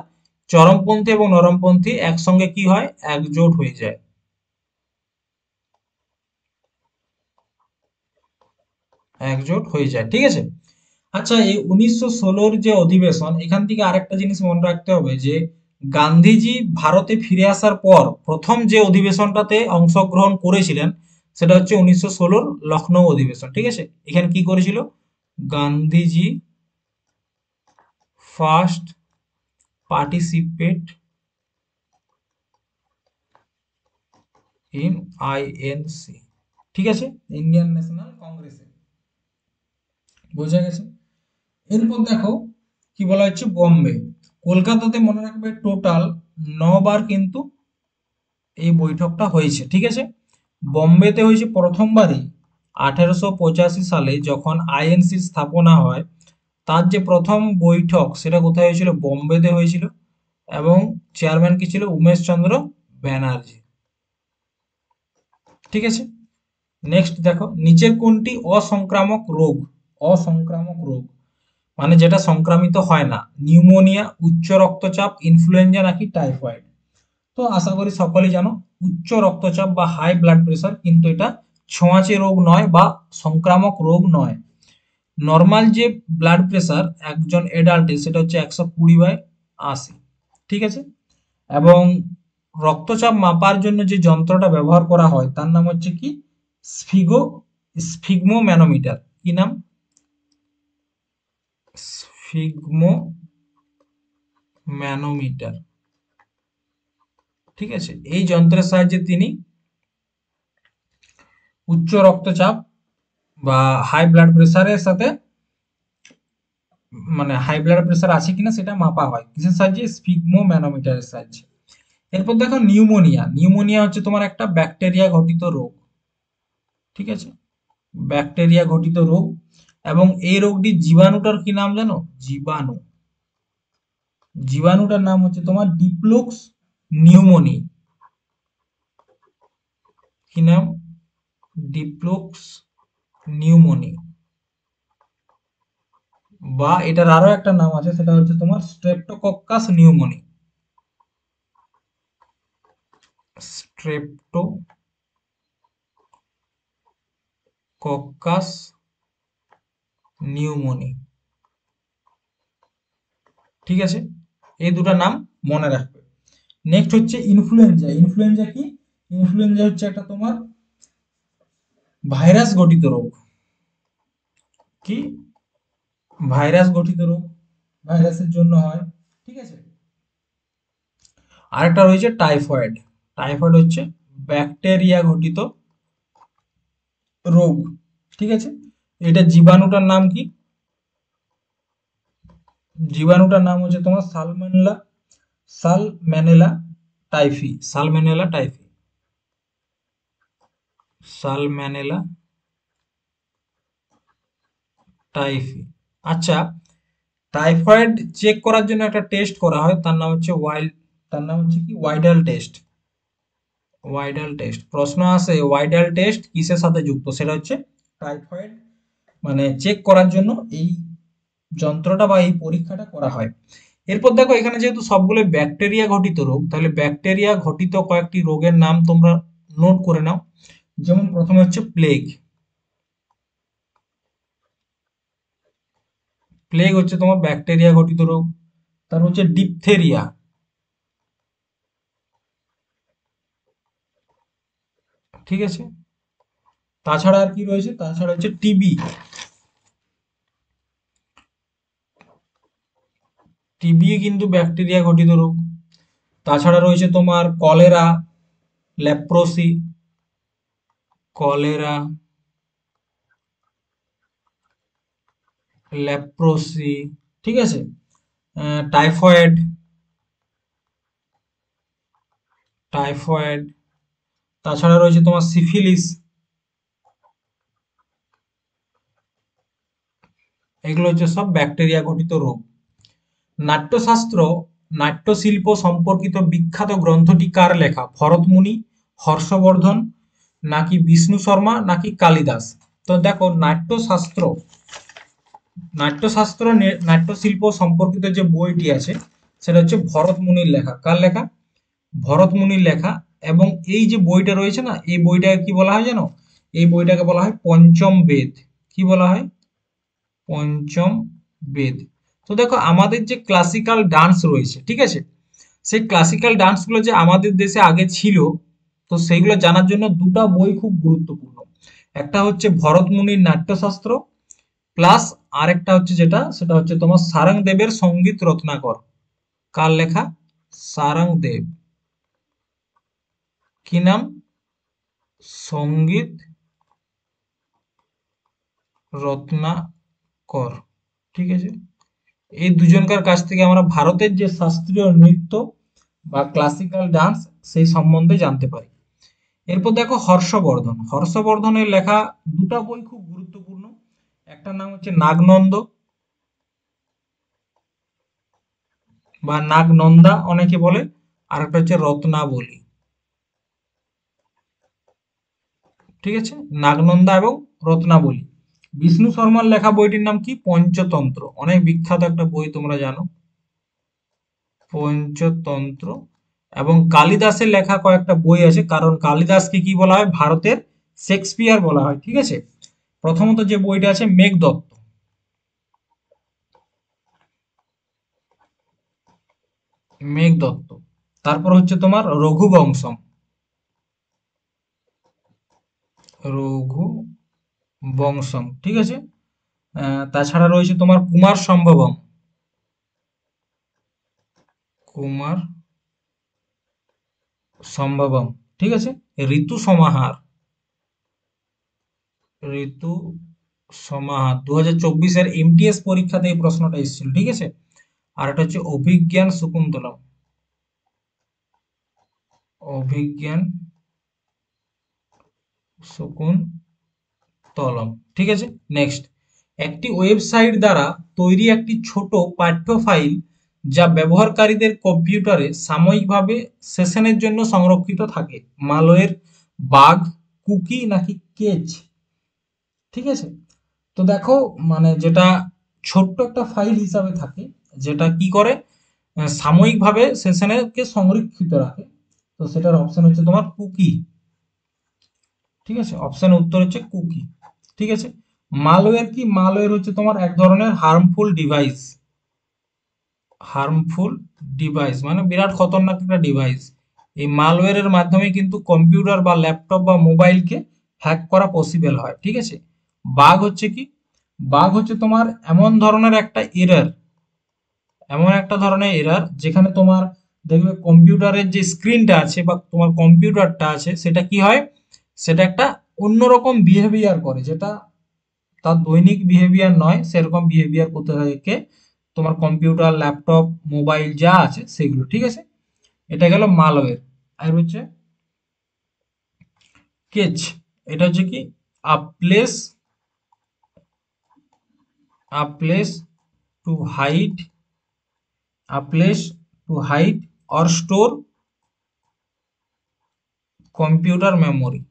চরমপন্থী এবং নরমপন্থী একসঙ্গে কি হয়? একজোট হয়ে যায়, একজোট হয়ে যায়, ঠিক আছে। আচ্ছা, এই 1916-র যে অধিবেশন, এখান থেকে আরেকটা জিনিস মনে রাখতে হবে যে গান্ধীজি ভারতে ফিরে আসার পর প্রথম যে অধিবেশনটাতে অংশগ্রহণ করেছিলেন সেটা হচ্ছে 1916-র লখনৌ অধিবেশন, ঠিক আছে। এখানে কি করেছিল? Gandhiji first participate in INC, ঠিক আছে, ইন্ডিয়ান ন্যাশনাল কংগ্রেসে। বোঝা গেছে? এরপর দেখো কি বলা হচ্ছে, বোম্বে। কলকাতাতে মনে রাখবে টোটাল 9 বার কিন্তু এই বৈঠকটা হয়েছে, ঠিক আছে। বোম্বেতে হয়েছে প্রথমবারই 1885 সালে, যখন আইএনসি স্থাপনা হয়। তার যে প্রথম বৈঠক সেটা কোথায় হয়েছিল? বোম্বেতে হয়েছিল। এবং চেয়ারম্যান কি ছিল? উমেশ চন্দ্র ব্যানার্জি, ঠিক আছে। নেক্সট দেখো, নিচের কোনটি অসংক্রামক রোগ? অসংক্রামক রোগ মানে যেটা সংক্রামিত হয় না। নিউমোনিয়া, উচ্চ রক্তচাপ, ইনফ্লুয়েঞ্জা নাকি টাইফয়েড? তো আশা করি সকলেই জানো, উচ্চ রক্তচাপ বা হাই ব্লাড প্রেশার কিন্তু এটা ছোঁয়াচে রোগ নয় বা সংক্রামক রোগ নয়। নর্মাল যে ব্লাড প্রেশার একজন এডাল্টের সেটা হচ্ছে 120/80, ঠিক আছে। এবং রক্তচাপ মাপার জন্য যে যন্ত্রটা ব্যবহার করা হয় তার নাম হচ্ছে কি? স্ফিগো স্ফিগমো ম্যানোমিটার। কি নাম? স্ফিগমো ম্যানোমিটার, ঠিক আছে। এই যন্ত্রের সাহায্যে তিনি উচ্চ রক্তচাপ বা হাই ব্লাড প্রেসারের সাথে, মানে হাই ব্লাড প্রেসার আছে কিনা সেটা মাপা হয় কিসের সাহায্যে? স্ফিগমো ম্যানোমিটারের সাহায্যে। এরপর দেখো নিউমোনিয়া। নিউমোনিয়া হচ্ছে তোমার একটা ব্যাকটেরিয়া ঘটিত রোগ, ঠিক আছে, ব্যাকটেরিয়া ঘটিত রোগ। এবং এই রোগটির জীবাণুটার কি নাম জানো? জীবাণু, জীবাণুটার নাম হচ্ছে তোমার ডিপ্লোক্স নিউমোনি। কি নাম? ডিপ্লোক্স নিউমোনি। বা এটার আরো একটা নাম আছে, সেটা হচ্ছে তোমার স্ট্রেপ্টোকক্কাস নিউমোনি। স্ট্রেপ্টোকক্কাস নিউমোনি, ঠিক আছে। এই দুটো নাম মনে রাখবে। নেক্সট হচ্ছে ইনফ্লুয়েঞ্জা। ইনফ্লুয়েঞ্জা কি? ইনফ্লুয়েঞ্জা হচ্ছে একটা তোমার ভাইরাস গঠিত রোগ। কি? ভাইরাস গঠিত রোগ, ভাইরাসের জন্য হয়, ঠিক আছে। আরেকটা রয়েছে টাইফয়েড। টাইফয়েড হচ্ছে ব্যাকটেরিয়া ঘটিত রোগ, ঠিক আছে। এটা জীবাণুটার নাম কি? জীবাণুটার নাম হচ্ছে তোমার সালমেনেলা, সালমেনেলা টাইফি, সালমেনেলা টাইফি, সালমেনেলা টাইফি। আচ্ছা, টাইফয়েড চেক করার জন্য একটা টেস্ট করা হয়, তার নাম হচ্ছে কি? Widal test. ওয়াইডাল টেস্ট, প্রশ্ন আসে ওয়াইডাল টেস্ট কিসের সাথে যুক্ত? সেটা হচ্ছে টাইফয়েড মানে চেক করার জন্য এই যন্ত্রটা বা এই পরীক্ষাটা করা হয়। এরপর দেখো এখানে যেহেতু সবগুলো ব্যাকটেরিয়া ঘটিত রোগ, তাহলে ব্যাকটেরিয়া ঘটিত কয়েকটি রোগের নাম তোমরা নোট করে নাও। যেমন প্রথমে হচ্ছে প্লেগ। প্লেগ হচ্ছে তোমার ব্যাকটেরিয়া ঘটিত রোগ। তারপর হচ্ছে ডিপথেরিয়া। ঠিক আছে। তাছাড়া আর কি রয়েছে, তাছাড়া হচ্ছে টিবি। টিবি কিন্তু ব্যাকটেরিয়া ঘটিত রোগ। তাছাড়া রয়েছে তোমার কলেরা, লেপ্রোসি। Cholera, leprosy. ঠিক আছে। টাইফয়েড। টাইফয়েড। তাছাড়া রয়েছে তোমার সিফিলিস। এগুলো হচ্ছে সব ব্যাকটেরিয়া ঘটিত রোগ। নাট্যশাস্ত্র, নাট্যশিল্প সম্পর্কিত বিখ্যাত গ্রন্থটি কার লেখা? ভরতমুনি, হর্ষবর্ধন, নাকি বিষ্ণু শর্মা, নাকি কালিদাস? তো দেখো নাট্যশাস্ত্র, নাট্যশাস্ত্র নাট্যশিল্প সম্পর্কিত যে বইটি আছে সেটা হচ্ছে ভরতমুনির লেখা। কার লেখা? ভরতমুনির লেখা। এবং এই যে বইটা রয়েছে না, এই বইটাকে কি বলা হয় জানো? এই বইটাকে বলা হয় পঞ্চম বেদ। কি বলা হয়? পঞ্চম বেদ। তো দেখো আমাদের যে ক্লাসিক্যাল ডান্স রয়েছে, ঠিক আছে, সেই ক্লাসিক্যাল ডান্সগুলো যে আমাদের দেশে আগে ছিল, তো সেইগুলো জানার জন্য দুটো বই খুব গুরুত্বপূর্ণ। একটা হচ্ছে ভরতমুনির নাট্যশাস্ত্র, প্লাস আরেকটা হচ্ছে যেটা, সেটা হচ্ছে তোমার সারংদেবের সঙ্গীত রত্নাকর। কার লেখা? সারংদেব। কি নাম? সঙ্গীত রত্নাকর। ঠিক আছে। এই দুজনকার কাছ থেকে আমরা ভারতের যে শাস্ত্রীয় নৃত্য বা ক্লাসিক্যাল ডান্স সেই সম্বন্ধে জানতে পারি। এরপর দেখো হর্ষবর্ধন। হর্ষবর্ধনের লেখা দুটো বই খুব গুরুত্বপূর্ণ। একটার নাম হচ্ছে নাগনন্দ বা নাগনন্দা অনেকে বলে, আর একটা হচ্ছে রত্নাবলী। ঠিক আছে। নাগনন্দা এবং রত্নাবলী। বিষ্ণু শর্মার লেখা বইটির নাম কি? পঞ্চতন্ত্র। অনেক বিখ্যাত একটা বই, তোমরা জানো, পঞ্চতন্ত্র। এবং কালিদাসের লেখা কয়েকটা বই আছে, কারণ কালিদাসকে কি বলা হয়? ভারতের শেক্সপিয়ার বলা হয়। ঠিক আছে। প্রথমত যে বইটা আছে মেঘদত্ত। মেঘদত্ত। তারপর হচ্ছে তোমার রঘুবংশম। রঘুবংশম। ঠিক আছে। তাছাড়া রয়েছে তোমার কুমার সম্ভবম। কুমার সম্ভবম। ঠিক আছে। ঋতু সমাহার। ঋতু সমাহার 2024-এর এমটিএস পরীক্ষাতে এই প্রশ্নটা এসেছিল। ঠিক আছে। আর এটা হচ্ছে অভিজ্ঞান শকুন্তলম। অভিজ্ঞান শকুন্তলম। ঠিক আছে। নেক্সট, একটি ওয়েবসাইট দ্বারা তৈরি একটি ছোট পাঠ্য ফাইল যা ব্যবহারকারীদের কম্পিউটারে সাময়িকভাবে সেশনের জন্য সংরক্ষিত থাকে। মালওয়্যার, বাগ, কুকি, নাকি কেচ? ঠিক আছে। তো দেখো মানে যেটা ছোট্ট একটা ফাইল হিসাবে থাকে, যেটা কি করে সাময়িকভাবে সেশনকে সংরক্ষিত রাখে, তো সেটার অপশন হচ্ছে তোমার কুকি। ঠিক আছে। অপশন উত্তর হচ্ছে কুকি। ঠিক আছে। মালওয়্যার কি? মালওয়্যার হচ্ছে তোমার এক ধরনের হার্মফুল ডিভাইস। হার্মফুল ডিভাইস মানে বিরাট খতরনাক একটা ডিভাইস। এই মালওয়্যারের মাধ্যমে কিন্তু কম্পিউটার বা ল্যাপটপ বা মোবাইলকে হ্যাক করা পসিবল হয়। ঠিক আছে। বাগ হচ্ছে কি? বাগ হচ্ছে তোমার এমন ধরনের একটা এরর, এমন একটা ধরনের এরর যেখানে তোমার দেখবে কম্পিউটারের যে স্ক্রিনটা আছে বা তোমার কম্পিউটারটা আছে সেটা কি হয়, সেটা একটা অন্যরকম বিহেভিয়ার করে, যেটা তার দৈনিক বিহেভিয়ার নয়, সেরকম বিহেভিয়ার করতে থাকে তোমার কম্পিউটার, ল্যাপটপ, মোবাইল যা আছে সেগুলো। ঠিক আছে। এটা গেল মালওয়্যার। আর হচ্ছে কেচ। এটা হচ্ছে কি? A place, a place to hide, a place to hide or store computer memory.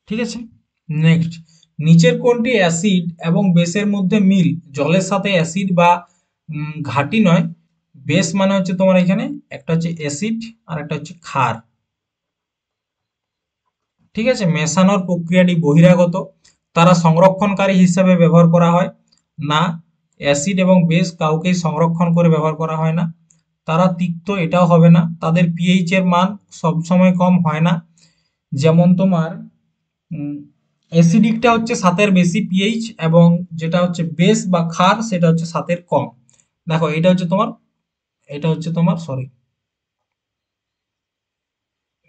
ঠিক আছে। নেক্সট, নিচের কোনটি অ্যাসিড এবং বেসের মধ্যে মিল জলের সাথে অ্যাসিড বা ঘাঁটি নয়? বেস মানে হচ্ছে তোমার এখানে একটা হচ্ছে অ্যাসিড আর একটা হচ্ছে ক্ষার। ঠিক আছে, মেশানোর প্রক্রিয়াটি বহিরাগত, তারা সংরক্ষণকারী হিসাবে ব্যবহার করা হয় না, অ্যাসিড এবং বেস কাউকেই সংরক্ষণ করে ব্যবহার করা হয় না, তারা তিক্ত, এটাও হবে না, তাদের পিএইচ এর মান সবসময় কম হয় না, যেমন তোমার অ্যাসিডিকটা হচ্ছে 7-এর বেশি পিএইচ এবং যেটা হচ্ছে বেস বা ক্ষার সেটা হচ্ছে 7-এর কম। দেখো এটা হচ্ছে তোমার সরি,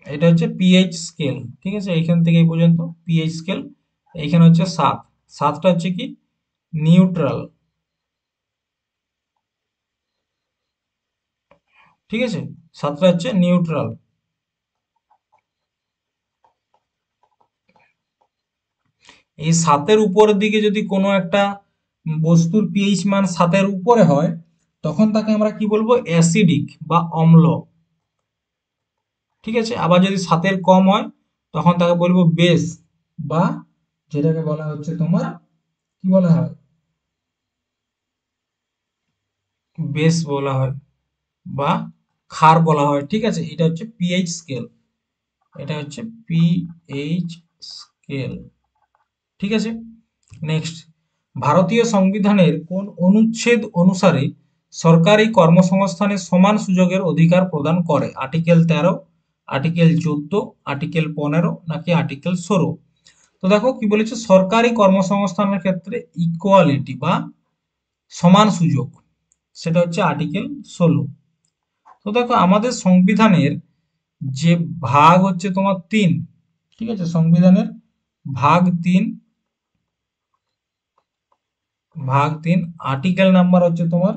এটা হচ্ছে পিএইচ স্কেল। ঠিক আছে, এইখান থেকে এই পর্যন্ত পিএইচ স্কেল। এইখানে হচ্ছে 7, 7টা হচ্ছে কি নিউট্রাল। ঠিক আছে, 7টা হচ্ছে নিউট্রাল। এই 7-এর উপরের দিকে যদি কোনো একটা বস্তুর পিএইচ মান 7-এর উপরে হয় তখন তাকে আমরা কি বলবো, অ্যাসিডিক বা অম্ল। ঠিক আছে, আবার যদি 7-এর কম হয় তখন তাকে বলবো বেস, বা যেটাকে বলা হচ্ছে তোমার কি বলা হয়, বেস বলা হয় বা ক্ষার বলা হয়। ঠিক আছে, এটা হচ্ছে পিএইচ স্কেল, এটা হচ্ছে পিএইচ স্কেল। ঠিক আছে। নেক্সট, ভারতীয় সংবিধানের কোন অনুচ্ছেদ অনুসারে সরকারি কর্মসংস্থানে সমান সুযোগের অধিকার প্রদান করে? আর্টিকেল 13, আর্টিকেল 14, আর্টিকেল 15 নাকি আর্টিকেল 16? তো দেখো কি বলেছে, সরকারি কর্মসংস্থানের ক্ষেত্রে ইকুয়ালিটি বা সমান সুযোগ, সেটা হচ্ছে আর্টিকেল 16। তো দেখো আমাদের সংবিধানের যে ভাগ হচ্ছে তোমার 3, ঠিক আছে, সংবিধানের ভাগ 3, ভাগ 3, আর্টিকেল নাম্বার হচ্ছে তোমার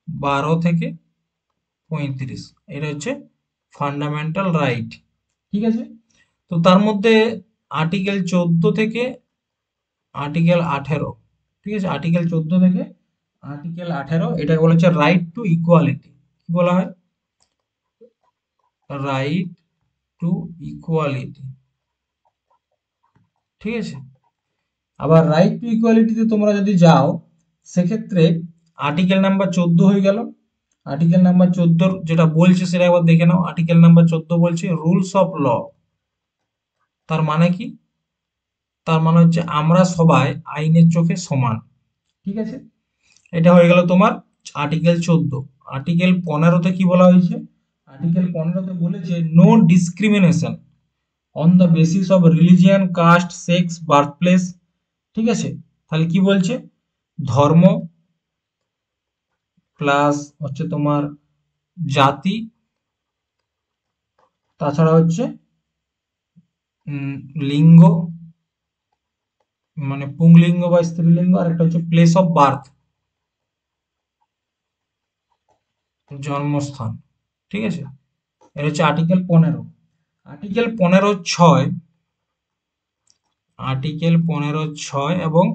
12 থেকে 35, এটা হচ্ছে ফান্ডামেন্টাল রাইট। ঠিক আছে, তো তার মধ্যে আর্টিকেল 14 থেকে আর্টিকেল 18, ঠিক আছে, আর্টিকেল 14 থেকে আর্টিকেল 18 এটাকে বলা হচ্ছে রাইট টু ইকুয়ালিটি। কি বলা হয়? Right to equality. ঠিক আছে, আবার রাইট টু ইকুয়ালিটিতে তোমরা যদি যাও সেক্ষেত্রে আর্টিকেল নাম্বার 14 হয়ে গেল। আর্টিকেল নাম্বার 14 যেটা বলছে সেটা একবার দেখে নাও। আর্টিকেল নাম্বার 14 বলছে রুলস অফ ল। তার মানে কি? তার মানে হচ্ছে আমরা সবাই আইনের চোখে সমান। ঠিক আছে, এটা হয়ে গেল তোমার আর্টিকেল 14। আর্টিকেল 15তে কি বলা হয়েছে? আর্টিকেল 15তে বলেছে no discrimination on the basis of religion, caste, sex, birth place. ঠিক আছে, তাহলে কি বলছে? ধর্ম প্লাস হচ্ছে তোমার জাতি, তাছাড়া হচ্ছে লিঙ্গ, মানে পুংলিঙ্গ বা স্ত্রীলিঙ্গ, আর একটা হচ্ছে প্লেস অফ বার্থ, জন্মস্থান। ঠিক আছে, এটা হচ্ছে আর্টিকেল 15। আর্টিকেল 15(6), আর্টিকেল 15(6) এবং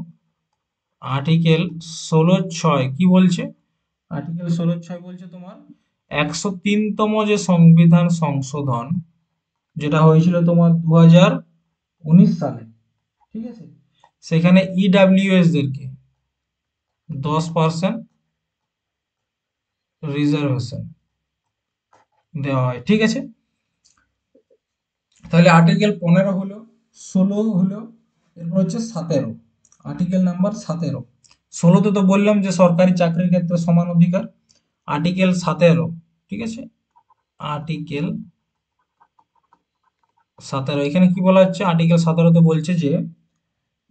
আর্টিকেল 16(6) কি বলছে? আর্টিকেল 16(6) বলছে তোমার 103তম যে সংবিধান সংশোধন যেটা হয়েছিল তোমার 2019 সালে, ঠিক আছে, সেখানে ইডাব্লিউএস দেরকে 10% রিজার্ভেশন দেওয়া হয়। ঠিক আছে, তাহলে আর্টিকেল 15 হলো, 16 হলো, এরপর হচ্ছে 17, আর্টিকেল নাম্বার 17। 16তে তো বললাম যে সরকারি চাকরির ক্ষেত্রে সমান অধিকার। আর্টিকেল 17, ঠিক আছে, আর্টিকেল 17 এখানে কি বলা হচ্ছে? আর্টিকেল 17তে বলছে যে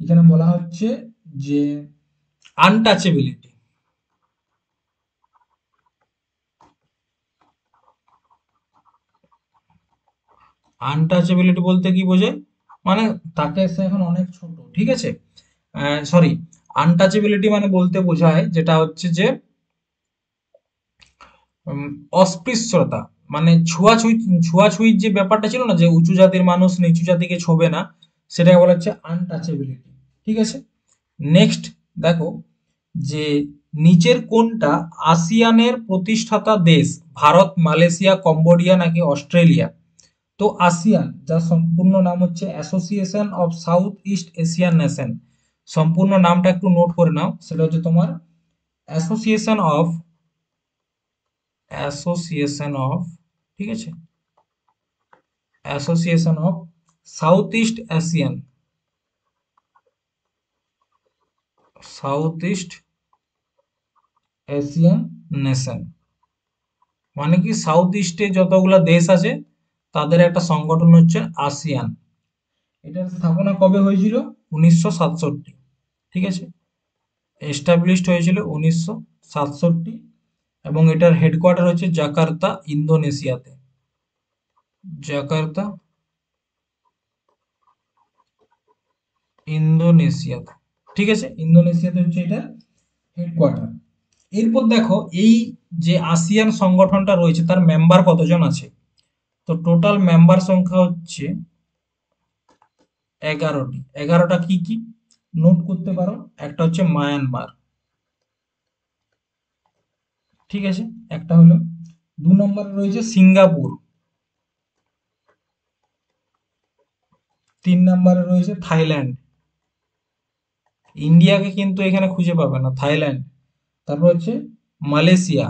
এখানে বলা হচ্ছে যে আনটাচেবিলিটি। আনটাচেবিলিটি বলতে কি বোঝায়? মানে তাকে, সে এখন অনেক ছোট, ঠিক আছে, সরি, আনটাচেবিলিটি মানে বলতে বোঝায় যেটা হচ্ছে যে অস্পৃশ্যতা, মানে ছোঁয়াছুঁই, ছোঁয়াছুঁয়ির যে ব্যাপারটা ছিল না, যে উঁচু জাতির মানুষ নিচু জাতিকে ছোবে না, সেটাকে বলা হচ্ছে আনটাচেবিলিটি। ঠিক আছে, নেক্সট দেখো যে নিচের কোনটা আসিয়ানের প্রতিষ্ঠাতা দেশ? ভারত, মালয়েশিয়া, কম্বোডিয়া নাকি অস্ট্রেলিয়া? তো আসিয়ান, যার সম্পূর্ণ নাম হচ্ছে association of south east Asian nation, সম্পূর্ণ নামটা একটু নোট করে নাও, সেটা হচ্ছে তোমার অ্যাসোসিয়েশন অফ অ্যাসোসিয়েশন অফ ঠিক আছে, association of south east Asian, south east Asian nation, মানে কি সাউথ ইস্টে যতগুলা দেশ আছে তাদের একটা সংগঠন হচ্ছে আসিয়ান। এটার স্থাপনা কবে হয়েছিল? 1967। ঠিক আছে, এস্টাবলিশড হয়েছিল 1967, এবং এটার হেডকোয়ার্টার হচ্ছে জাকার্তা, ইন্দোনেশিয়াতে। জাকার্তা, ইন্দোনেশিয়াতে। ঠিক আছে, ইন্দোনেশিয়াতে হচ্ছে এটা হেডকোয়ার্টার। এরপর দেখো এই যে আসিয়ান সংগঠনটা রয়েছে তার মেম্বার কতজন আছে? তো টোটাল মেম্বার সংখ্যা হচ্ছে 11টি। 11টা কি কি নোট করতে পারো? একটা হচ্ছে মায়ানমার, ঠিক আছে, একটা হলো। 2 নম্বরে রয়েছে সিঙ্গাপুর, 3 নম্বরে রয়েছে থাইল্যান্ড, ইন্ডিয়াকে কিন্তু এখানে খুঁজে পাবে না, থাইল্যান্ড। তারপর হচ্ছে মালয়েশিয়া,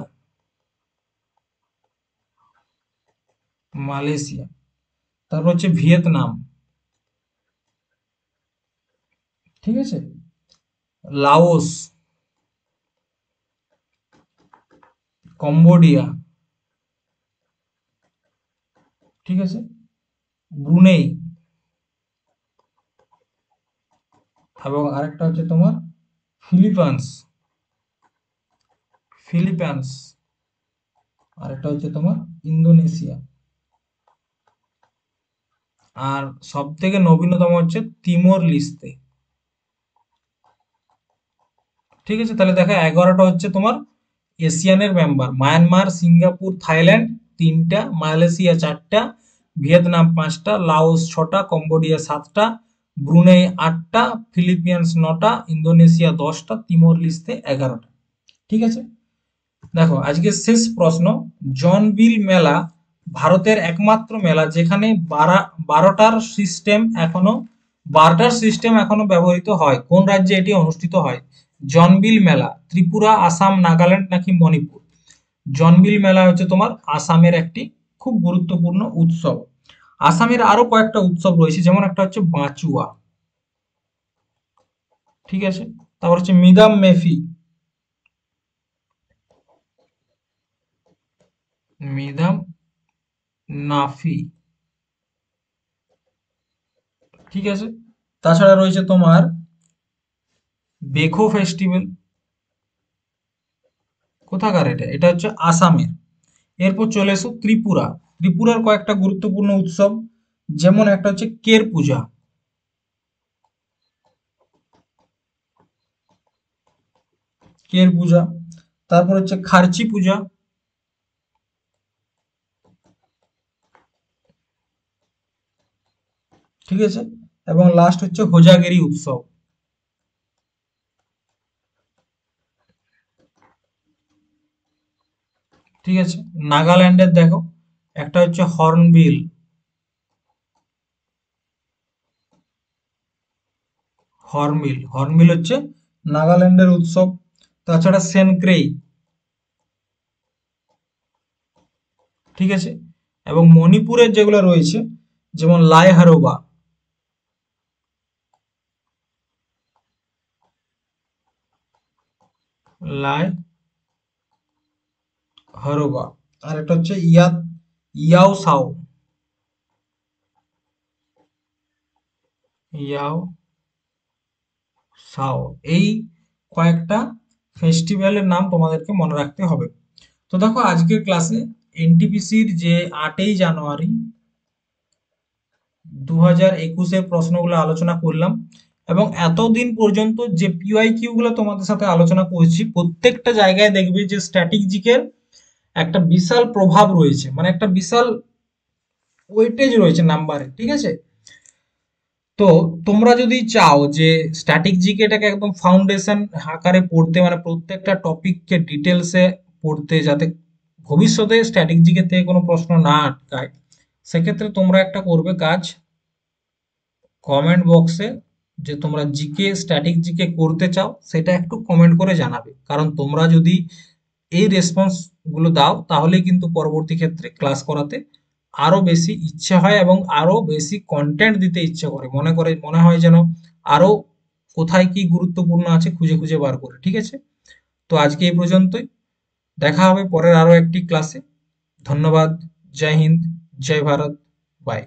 মালয়েশিয়া। তারপর হচ্ছে ভিয়েতনাম, ঠিক আছে, লাওস, কম্বোডিয়া, ঠিক আছে, ব্রুনেই, এবং আরেকটা হচ্ছে তোমার ফিলিপাইন্স, ফিলিপাইন্স, আরেকটা হচ্ছে তোমার ইন্দোনেশিয়া, আর সব থেকে নবীনতম হচ্ছে তিমোর লিস্তে। ঠিক আছে, তাহলে দেখো 11টা হচ্ছে তোমার এশিয়ানের মেম্বার, মায়ানমার, সিঙ্গাপুর, থাইল্যান্ড 3টা, মালয়েশিয়া 4টা, ভিয়েতনাম 5টা, লাওস 6টা, কম্বোডিয়া 7টা, ব্রুনেই 8টা, ফিলিপিন্স 9টা, ইন্দোনেশিয়া 10টা, তিমোর লিস্তে 11টা। ঠিক আছে, দেখো আজকের শেষ প্রশ্ন। জনবিল মেলা ভারতের একমাত্র মেলা যেখানে 12টার সিস্টেম এখনো ব্যবহৃত হয়, কোন রাজ্যে এটি অনুষ্ঠিত হয়? জনবিল মেলা ত্রিপুরা, আসাম, নাগাল্যান্ড নাকি মণিপুর? জনবিল মেলা হচ্ছে তোমার আসামের একটি খুব গুরুত্বপূর্ণ উৎসব। আসামের আরো কয়েকটা উৎসব রয়েছে, যেমন একটা হচ্ছে বাঁচুয়া, ঠিক আছে, তারপর হচ্ছে মিদাম মেফি, মিদাম নাফি, ঠিক আছে। তাছাড়া রয়েছে তোমার বেখো ফেস্টিভ্যাল, কোথাকার এটা? এটা হচ্ছে আসামের। এরপর চলে এসো ত্রিপুরা, ত্রিপুরার কয়েকটা গুরুত্বপূর্ণ উৎসব, যেমন একটা হচ্ছে কের পূজা, কের পূজা, তারপর হচ্ছে খার্চি পূজা, ঠিক আছে, এবং লাস্ট হচ্ছে হোজাগিরি উৎসব। ঠিক আছে, নাগাল্যান্ডের দেখো একটা হচ্ছে হর্নবিল, হর্নবিল, হর্নবিল হচ্ছে নাগাল্যান্ডের উৎসব। তাছাড়া সেনক্রেই, ঠিক আছে, এবং মণিপুরের যেগুলো রয়েছে যেমন লাই হারোবা, লাই হারোবা, আর একটা হচ্ছে ইয়াও সাও, ইয়াও সাও। এই কয়েকটা ফেস্টিভ্যালের নাম তোমাদেরকে মনে রাখতে হবে। তো দেখো আজকের ক্লাসে এনটিপিসির যে 8ই জানুয়ারি 2021-এর প্রশ্নগুলো আলোচনা করলাম, এবং এতদিন পর্যন্ত যে পিওয়াই কিউ গুলো তোমাদের সাথে আলোচনা করেছি প্রত্যেকটা জায়গায় দেখবে যে স্ট্র্যাটেজিকের একটা বিশাল প্রভাব রয়েছে, মানে একটা বিশাল ওয়েটেজ রয়েছে নাম্বারে, ঠিক আছে। তো তোমরা যদি চাও যে স্ট্যাটিক জিকেটাকে একদম ফাউন্ডেশন আকারে পড়তে, মানে প্রত্যেকটা টপিককে ডিটেলসে পড়তে, যাতে ভবিষ্যতে স্ট্যাটিক জিকে থেকে কোনো প্রশ্ন না আটকায়, সেক্ষেত্রে তোমরা একটা করবে কাজ, কমেন্ট বক্সে যে তোমরা জিকে, স্ট্যাটিক জিকে করতে চাও সেটা একটু কমেন্ট করে জানাবে। কারণ তোমরা যদি এই রেসপন্স গুলো দাও তাহলেই কিন্তু পরবর্তী ক্ষেত্রে ক্লাস করাতে আরো বেশি ইচ্ছে হয় এবং আরো বেশি কন্টেন্ট দিতে ইচ্ছে করে, মনে হয় যেন আরো কোথায় কি গুরুত্বপূর্ণ আছে খুঁজে খুঁজে বার করে। ঠিক আছে, তো আজকে এই পর্যন্তই, দেখা হবে পরের আরো একটি ক্লাসে। ধন্যবাদ। জয় হিন্দ, জয় ভারত, বাই।